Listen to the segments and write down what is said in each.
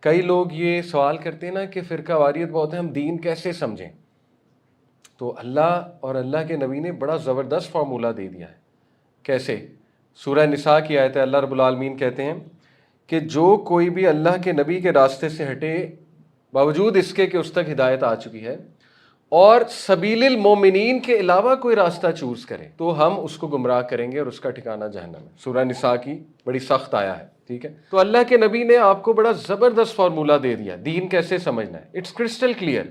کئی لوگ یہ سوال کرتے ہیں نا کہ فرقہ واریت بہت ہے، ہم دین کیسے سمجھیں؟ تو اللہ اور اللہ کے نبی نے بڑا زبردست فارمولہ دے دیا ہے. کیسے؟ سورہ نساء کی آیت ہے، اللہ رب العالمین کہتے ہیں کہ جو کوئی بھی اللہ کے نبی کے راستے سے ہٹے باوجود اس کے کہ اس تک ہدایت آ چکی ہے اور سبیل المومنین کے علاوہ کوئی راستہ چوز کرے تو ہم اس کو گمراہ کریں گے اور اس کا ٹھکانہ جہنم ہے. سورہ نساء کی بڑی سخت آیا ہے. ٹھیک ہے، تو اللہ کے نبی نے آپ کو بڑا زبردست فارمولہ دے دیا دین کیسے سمجھنا ہے. It's crystal clear.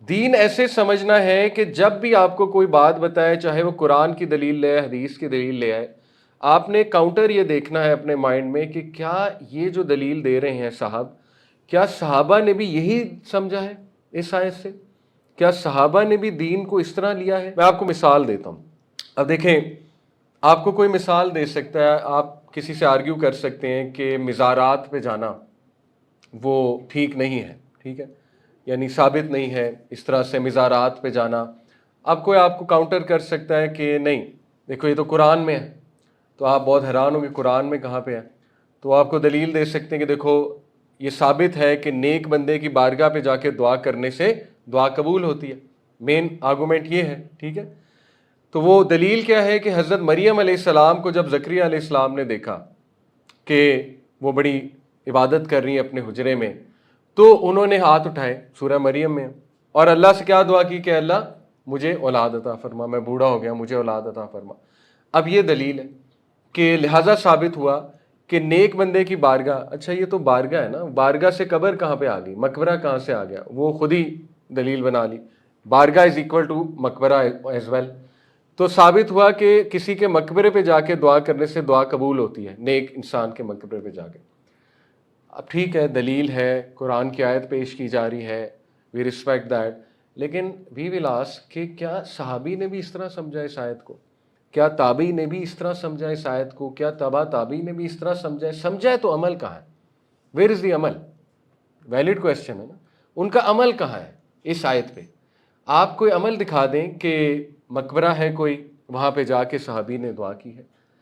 دین ایسے سمجھنا ہے کہ جب بھی آپ کو کوئی بات بتائے، چاہے وہ قرآن کی دلیل لے آئے، حدیث کی دلیل لے آئے، آپ نے کاؤنٹر یہ دیکھنا ہے اپنے مائنڈ میں کہ کیا یہ جو دلیل دے رہے ہیں صاحب، کیا صحابہ نے بھی یہی سمجھا ہے اس آیت سے؟ کیا صحابہ نے بھی دین کو اس طرح لیا ہے؟ میں آپ کو مثال دیتا ہوں. اب دیکھیں، آپ کو کوئی مثال دے سکتا ہے، آپ کسی سے آرگیو کر سکتے ہیں کہ مزارات پہ جانا وہ ٹھیک نہیں ہے. ٹھیک ہے، یعنی ثابت نہیں ہے اس طرح سے مزارات پہ جانا. اب کوئی آپ کو کاؤنٹر کر سکتا ہے کہ نہیں دیکھو یہ تو قرآن میں ہے. تو آپ بہت حیران ہوں کہ قرآن میں کہاں پہ ہے. تو آپ کو دلیل دے سکتے ہیں کہ دیکھو یہ ثابت ہے کہ نیک بندے کی بارگاہ پہ جا کے دعا کرنے سے دعا قبول ہوتی ہے. مین آرگومنٹ یہ ہے. ٹھیک ہے، تو وہ دلیل کیا ہے کہ حضرت مریم علیہ السلام کو جب زکریا علیہ السلام نے دیکھا کہ وہ بڑی عبادت کر رہی ہیں اپنے حجرے میں، تو انہوں نے ہاتھ اٹھائے، سورہ مریم میں، اور اللہ سے کیا دعا کی کہ اللہ مجھے اولاد عطا فرما، میں بوڑھا ہو گیا، مجھے اولاد عطا فرما. اب یہ دلیل ہے کہ لہٰذا ثابت ہوا کہ نیک بندے کی بارگاہ، اچھا یہ تو بارگاہ ہے نا، بارگاہ سے قبر کہاں پہ آ گئی، مقبرہ کہاں سے آ گیا؟ وہ خود ہی دلیل بنا لی، بارگاہ از اکول ٹو مقبرہ ایز ویل. تو ثابت ہوا کہ کسی کے مقبرے پہ جا کے دعا کرنے سے دعا قبول ہوتی ہے، نیک انسان کے مقبرے پہ جا کے. اب ٹھیک ہے، دلیل ہے، قرآن کی آیت پیش کی جا رہی ہے، وی ریسپیکٹ دیٹ، لیکن وی ول آسک کہ کیا صحابی نے بھی اس طرح سمجھا اس آیت کو؟ کیا تابعی نے بھی اس طرح سمجھا اس آیت کو؟ کیا تبع تابعی نے بھی اس طرح سمجھا ہے؟ سمجھا ہے تو عمل کہاں ہے؟ ویئر از دی عمل؟ ویلڈ کویسچن ہے نا. ان کا عمل کہاں ہے اس آیت پہ؟ آپ کوئی عمل دکھا دیں کہ مقبرہ ہے کوئی، وہاں پہ جا کے صحابی نے دعا کی ہے.